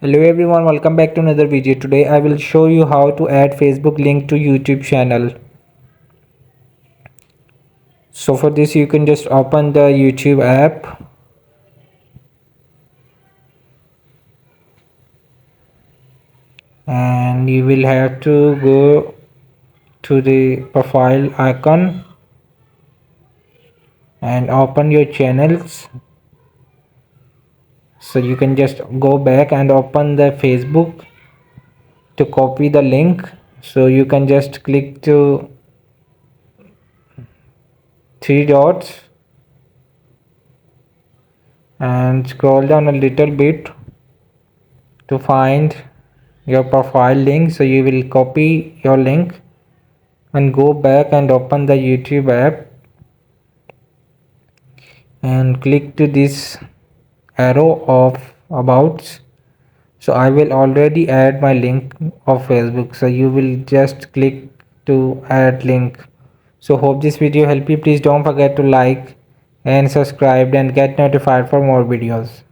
Hello everyone, welcome back to another video. Today I will show you how to add Facebook link to YouTube channel. So for this you can just open the YouTube app and you will have to go to the profile icon and open your channels. So you can just go back and open the Facebook to copy the link. So you can just click to three dots and scroll down a little bit to find your profile link. So you will copy your link and go back and open the YouTube app and click to this arrow of about. So I will already add my link of Facebook, so you will just click to add link. So hope this video help you. Please don't forget to like and subscribe and get notified for more videos.